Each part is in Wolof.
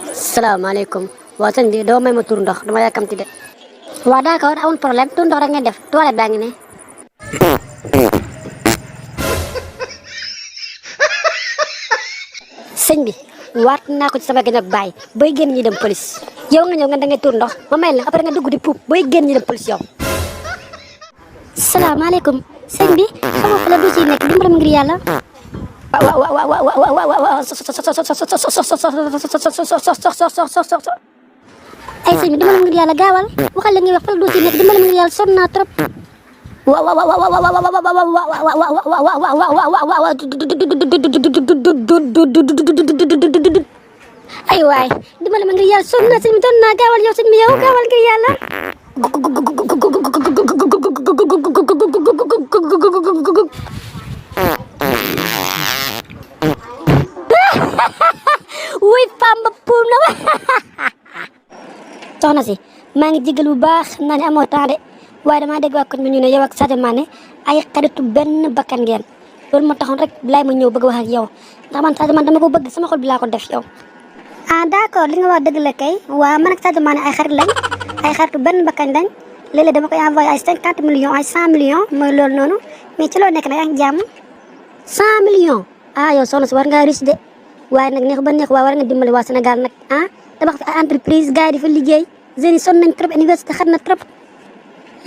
salaamaaleykum waa sëñ bi doo may ma tur ndox dama yàkkamti de. waa d'accord amul problème tur ndox rek ngeen def toilette baa ngi ne. sëñ bi waat naa ko ci sama gën ak baay booy génn ñi dem police yow nga ñëw nga da ngay tur ndox ma may la après nga dugg di puub booy génn ñi dem police yow. salaamaaleykum sëñ bi xam nga fa la du si nekk dimbali ma ngir yàlla. ay sëñ bi dimbali ma ngir yàlla gaawal waxal la ngay wax fa la du si nekk dimbali ma ngir yàlla sonn naa trop. ay waay dimbali ma ngir yàlla sonn naa sëñ bi sonn naa gaawal yow sëñ bi yow gaawal ngir yàlla. wuy Pamba puum na ma. soxna si maa ngi jégal bu baax naa ne amoo temps de waaye damaa dégg waa koñ bi ñu ne yow ak Sadio Mané ay xaritu benn bakkan ngeen loolu moo taxoon rek bilaay ma ñëw bëgg wax ak yow ndax man Sadio Mané dama ko bëgg sama xol bi laa ko def yow. ah d'accord li nga wax dëgg la kay waa man ak Sadio Mané ay xarit lañ ay xaritu benn bakkan lañ léeg-léeg dama koy envoyé ay 50 millions ay 100 millions mooy loolu noonu mais ci loo nekk nag ak jàmm 100 millions ah yow soxna si war ngaa riche de waaye nag neex ba neex waa war nga dimbali waa Sénégal nag ah tabax fi ay entreprise gars yi di fa liggéey jeunes yi sonn nañ trop université xat na trop.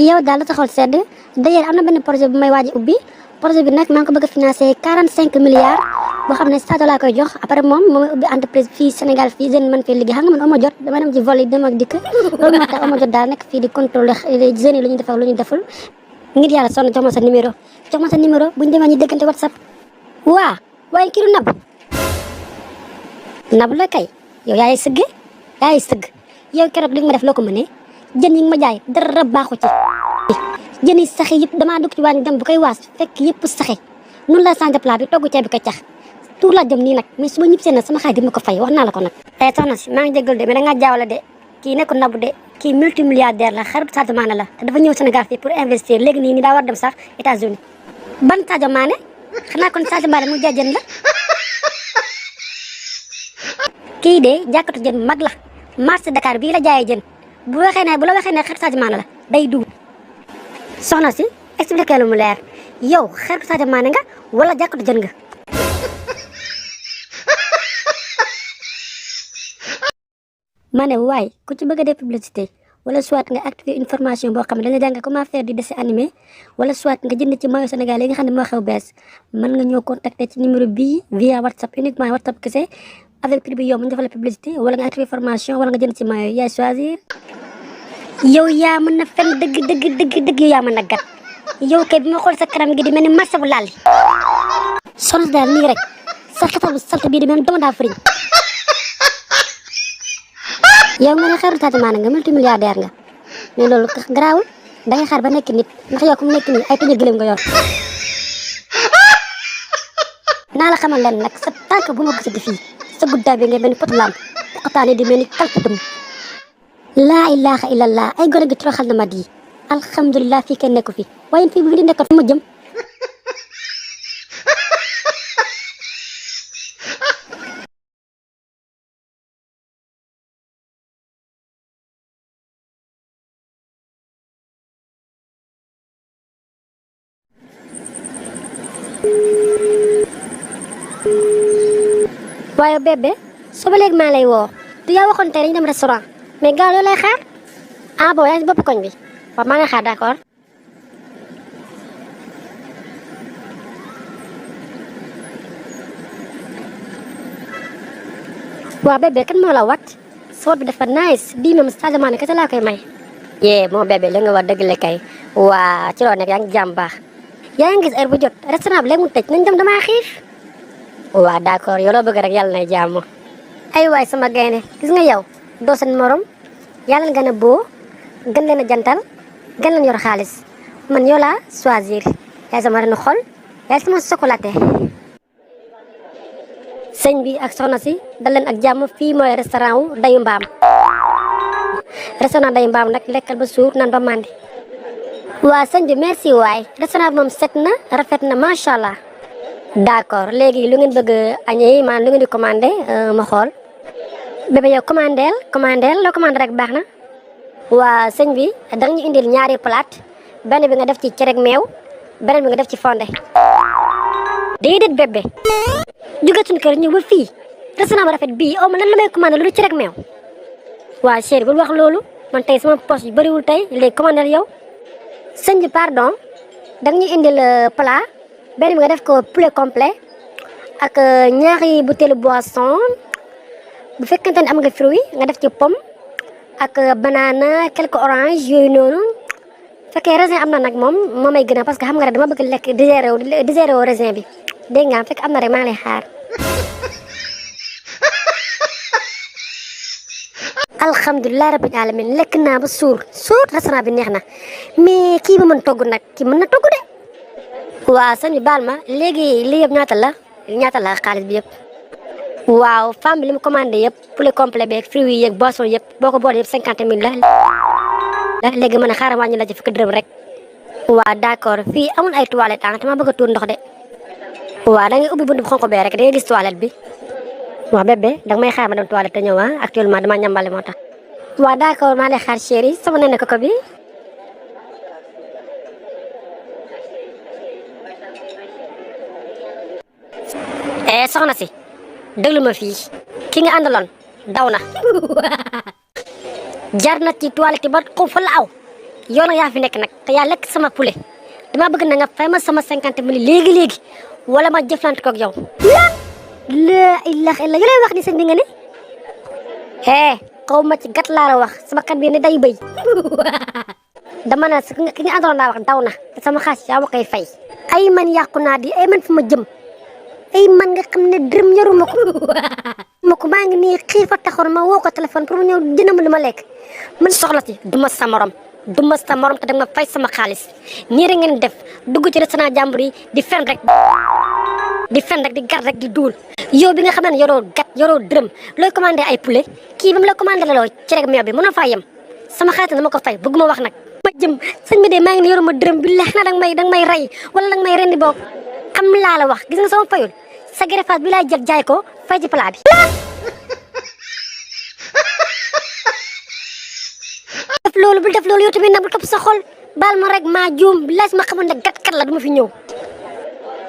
yow daal la taxawal sedd d'ailleurs am na benn projet bu may waaj a ubbi projet bi nag maa ngi ko bëgg a financé 45 milliards boo xam ne Sadio laa koy jox après moom moo may ubbi entreprise fii Sénégal fii jeune mën fee liggéey xam nga man amoo jot damay dem ci vol yi dem ak dikk loolu moo tax amoo jot daal nekk fii di contrôler jeunes yi lu ñu def ak lu ñu deful ngir yàlla sonn jox ma sa numéro bu ñu demee ñu déggante WhatsApp. waa waaye kii du Nabou la kay yow yaay sëgg yow keroog li nga ma def loo ko mënee jën yi nga ma jaay dara baaxu ci jën yi saxe yëpp damaa dugg ci wàññi dem bu koy waas fekk yëpp saxe noonu la changé plat bi togg ceeb bi ko cax tuur laa jëm nii nag mais su ma ñib seen nag sama xaay di ma ko fay wax naa la ko nag. soxna si maa ngi jégalu de mais da ngaa jaawale de kii nekkul Nabou de kii multimilliardaire la xaritu Sadio Mané la te dafa ñëw Sénégal fii pour investir léegi nii daa war dem sax États-Unis ban Sadio Mané xanaa kon Sadio Mané mu jaay jën la kii de jàkkatu jën mag la marché Dakar bii la jaayee jën bu la waxee ne xaritu Sadio Mané la day dugg. soxna si expliqué lu mu leer yow xaritu Sadio Mané nga wala jàkkatu jën nga. ma ne waay ku ci bëgg a def publicité wala soit nga activer une formation boo xam ne dañu jàng comment faire du dessin animé wala soit nga jënd ci maillot Sénégal yi nga xam ne moo xew bees mën nga ñëw contacter ci numéro bii via WhatsApp uniquement WhatsApp kese avec prix bi yow mu ñu defal la publicité wala nga activer formation wala nga jënd ci maillot yaay choisir. yow yaa mën na fen dëgg yow yaa mën na gat yow kay bi ma xool sa kanam gi di mel ni marché bu laal soxna daal nii rek sa xetal bu salte bii di mel ni dama daa fëriñ. yow nga ne xaru Sadio Mané nga multimilliardaire nga mais loolu garaawul da ngay xaar ba nekk nit ndax yow ku mu nekk nii ay tuñu gëlëm nga yor. naa la xamal leen nag sa tànk bu ma gisati fii sa guddaay bi nga mel ni potu lamp poqataane di mel ni kalpatum. laa ilaha illallah ay gone gi toroxal na ma di alhamdulilah fii kenn nekku fi waaye fii bu fi di nekkoon fu ma jëm. waaye bébé suba léegi maa lay woo du yaa waxoon tey dañu dem restaurant mais gaaw loolu lay xaar ah bon yaa ngi si bopp koñ bi waaw maa ngi xaar d'accord. waaw bébé kan moo la wat soot bi dafa nice bii moom Sadio Mané kese laa koy may. yee moo bébé li nga wax dëgg la kay waa ci loo nekk yaa ngi jàmm baax yaa ngi gis heure bu jot restaurant bi léegi mu tëj nañ dem damaa xiif. waaw d'accord yow loo bëgg rek yàlla nay jàmm. ay waay sama gaynde gis nga yow doo seen morom yàlla nga gën a boo gën leen a jantal gën leen yor xaalis man yow laa choisir yaay sama renu xol yaay sama chocolaté. sëñ bi ak soxna si dal leen ak jàmm fii mooy restaurant wu Dayu Mbaam restaurant Dayu Mbaam nag lekkal ba suur naan ba màndi. waa sëñ bi merci waay restaurant bi moom set na rafet na macha allah. d'accord léegi lu ngeen bëgg añee maanaam lu ngeen di commandé ma xool. bébé yow commandeel loo commandé rek baax na. waa sëñ bi danga ñu indil ñaari plate benn bi nga def ci cere ak meew beneen bi nga def ci fonde. déedéet bébé jóge suñu kër ñëw ba fii restaurant ba rafet bii ma lan la may commandé lu cere ak meew. waa chéri bul wax loolu man tey sama poche yu bëriwul tey léegi commandé yow. sëñ bi pardon danga ñu indil plat benn bi nga def ko poulet complet ak ñaari butéelu boisson bu fekkente ne am nga fruit nga def ci pomme ak banana quelques orange yooyu noonu fekkee raisin am na nag moom moo may gën a parce que xam nga rek dama bëgg lekk digéré wu raisin bi dégg nga fekk am na rek maa ngi lay xaar. alhamdulilah rabbil alamin lekk naa ba suur restaurant bi neex na mais kii ba mën togg nag kii mën na togg de. waaw sëñ bi baal ma léegi lii yëpp ñaata la xaalis bi yëpp. waaw femme bi li mu commandé yëpp poulet complet beeg fruits yi yeeg boisson yëpp boo ko boole yëpp 50 000 la léegi mën a xaaral wàññi la ci fukki dërëm rek. waaw d'accord fii amul ay toilettes te ma bëgg a tuur ndox de. waaw da ngay ubbi buntu bu xonk bee rek da ngay gis toilette bi. waaw bébé danga may xaar ma dem toilette te ñëw actuellement dama ñambale moo tax. waaw d'accord maa lay xaar chéri sama nene koko bi. soxna si déglu ma fii ki nga àndaloon daw na. jar na ci toilette ba xaw fa la aw yow nag yaa fi nekk nag te yaa lekk sama poulet dama bëgg na nga fay ma sama 50 000 léegi wala ma jëflante koog yow. la ilaha illa lay wax ni sëñ bi nga ne. xaw ma ci gat laa la wax sama kat bi ne day bëy. dama ne ki nga àndaloon laa wax daw na te sama xaas yaa ma koy fay. ay man yàqu naa di ay man fi ma jëm. ay man nga xam ne dërëm yoruma ko maa ngi nii xiifa taxoon ma woo ko téléphone pour mu ñëw dina ma lu ma lekk man soxla si duma sa morom te danga ma fay sama xaalis nii rek ngeen def dugg ci restaurant jàmbur yi di fen rek di gar rek di duul yow bi nga xam ne yoroo dërëm looy commandé ay poulet kii ba mu la commandé la loo ci rek meew bi mënoo faa yem sama xaalis dama ko fay bëgguma wax nag ma jëm sëñ bi de maa ngi nii yoruma dërëm bi leex na danga may rey wala danga may rendi boog xam laa la wax gis nga sama fayul sa greffage bi laay jël jaay ko fay ci plat bi. def loolu yow tamit nag bu topp sa xol baal ma rek maa juum laaj ma xamoon ne gat la du ma fi ñëw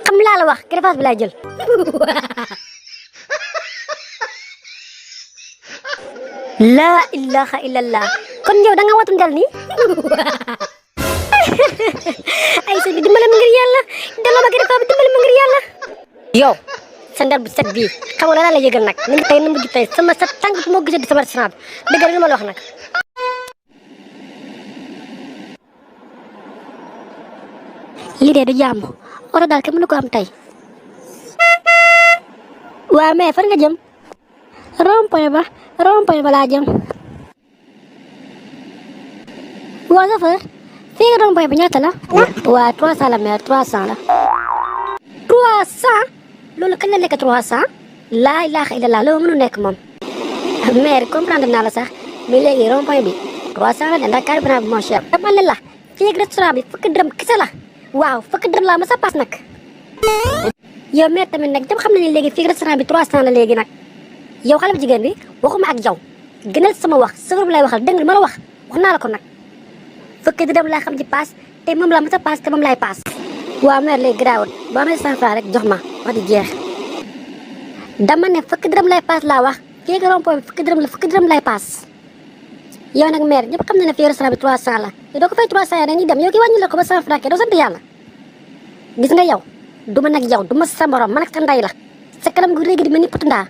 xam laa la wax greffage bi laay jël. laa ilaha illallah kon yow da nga watu ndel nii. ay sëñ bi dimbale ma ngir yàlla delloo ma greffage bi dimbale ma ngir yàlla. yow sa ndel bu set bii xam nga lan la yëgal nag ni tey na mujj tey sama sa tànk fu moo gisee di sama restaurant bi dëgg la ma la wax nag. lii de du jàmm oto daal kenn mënu ko am tey. waa mais fan nga jëm. rond-point ba laa jëm. waa chauffeur fii nga rond-point bi ñaata la. waa 300 la mère 300 la. 300 loolu kañ la nekk 300. laa ilaaha illallah loolu mënu nekk moom. mère comprendre naa la sax mais léegi rond-point bi 300 la de ndax carburant bi moo cher. dama ne la fii ak restaurant bi fukki dërëm kese la. waaw fukki dërëm laa ma sa paas nag. yow mère tamit nag dama xam ne léegi fii restaurant bi 300 la léegi nag. yow xale bu jigéen bi waxuma ak yow gënal sama wax sëfër bi lay waxal dégg nga ma la wax naa la ko nag fukki dërëm laa xam ci paas te moom laa ma sa paas te moom laay paas. waaw mère léegi garaawul boo amee 100 francs rek jox ma wax di jeex. dama ne fukki dërëm lay paas laa wax fii ak rond-point bi fukki dërëm lay paas. yow nag mère ñëpp xam na ne fii restaurant bi 300 la yow doo ko fay 300 yi dañuy dem yow ki wàññi la ko ba 100 francs doo sant yàlla. gis nga yow du ma nag yow du ma sa morom man ak sa ndey la sa kanam gu réegi di mel ni pot ndaa.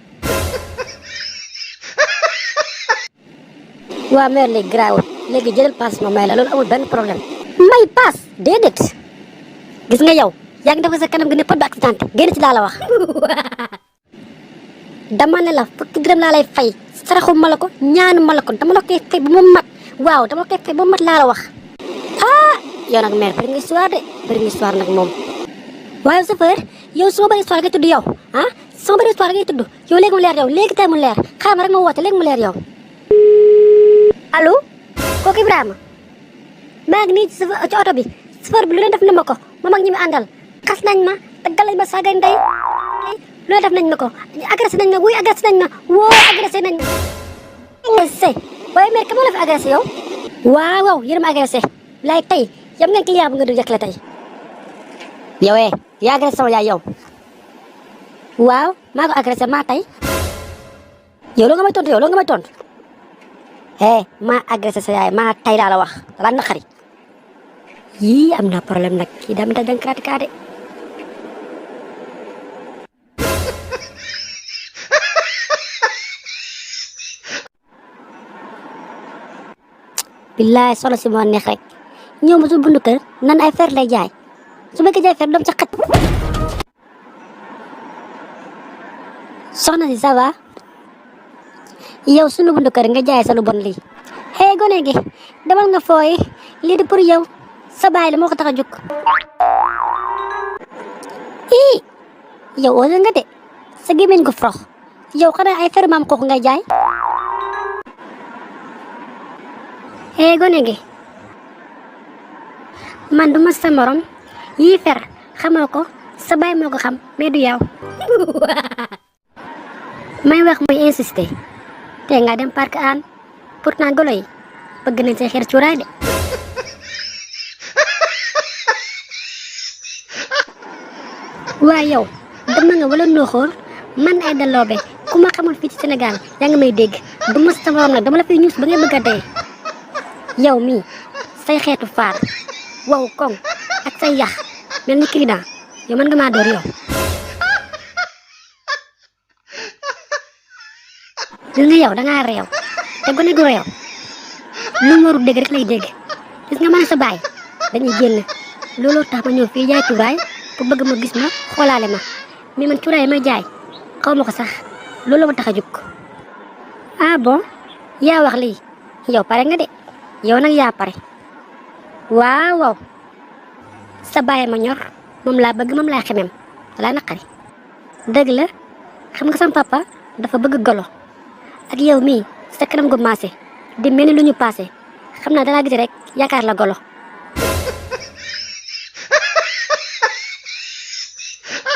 waaw mère léegi garaawul léegi jëlal paas ma may la loolu amul benn problème. may paas déedéet gis nga yow yaa ngi def sa kanam gi ne pot ba accidenté génn ci laa la wax. dama ne la fukki dërëm laa lay fay saraxu ma la ko ñaanu ma la ko dama la koy fay ba mu mat waaw dama la koy fay ba mu mat laa la wax. yow nag mère bëri nga histoire nag moom. waaye chauffeur yow su ma bëri histoire ngay tudd yow su ma bëri histoire ngay tudd yow léegi mu leer yow léegi tey mu leer xaaral ma rek ma woote léegi mu leer yow. allo kooku Ibrahima maa ngi nii ci oto bi chauffeur bi lu leen def na ma ko moom ak ñi mu àndal xas nañ ma daggal lañ ma saagay ndey lu leen def nañ ma ko agressé nañ ma wuy agressé nañ ma woo agressé nañ ma agressé waaye mère ka moo la fi agressé yow. waaw waaw yéen a ma agressé laay tey yam ngeen client bu nga du jëkk la tey. yow yaa agressé sama yaay yow. waaw maa ko agressé maa tey. yow loo nga may tontu yow loo nga may tontu. maa agressé sa yaay maa tey laa la wax dara naqari. yii am naa problème nag kii daa mel ni dañ kaade. billaay solo si moo neex rek ñëw ma su bundu kër nan ay fer lay jaay su bëgg jaay fer doom ca xat. soxna si ça va yow sunu bundu kër nga jaay sa lu bon lii. gone gi demal nga fooyi lii di pour yow sa baay la moo ko tax a jóg. yow osé nga de sa gémmiñ ko frox yow xanaa ay fer maam kooku ngay jaay. gone gi man duma sa morom yii fer xamoo ko sa baay moo ko xam mais du yow. may wax muy insister te nga dem parc an pourtant golo yi bëgg nañ say xeer cuuraay de. waaye yow dama nga wala nooxoor man ay daloobe ku ma xamul fii ci Sénégal yaa ngi may dégg du ma sa morom nag dama la fiy ñuus ba ngay bëgg a dee. yow mii say xeetu faar wow koŋ ak say yax mel ni client yow mën nga maa door yow. gis nga yow dangaa réew te gone gu réew lu mu warul dégg rek lay dégg. gis nga man sa baay dañuy génn looloo tax ma ñëw fii jaay cuuraay pour bëgg ma gis ma xoolaale ma mais man cuuraay may jaay xaw ma ko sax loolu ma tax a jóg. ah bon yaa wax lii yow pare nga de. yow nag yaa pare waaw waaw sa baay ma ñor moom laa bëgg moom laa xemem laa naqari. dëgg la xam nga sama papa dafa bëgg golo ak yow mii sa kanam gu maase di mel ni lu ñu paase xam naa dalaa gis rek yaakaar la golo.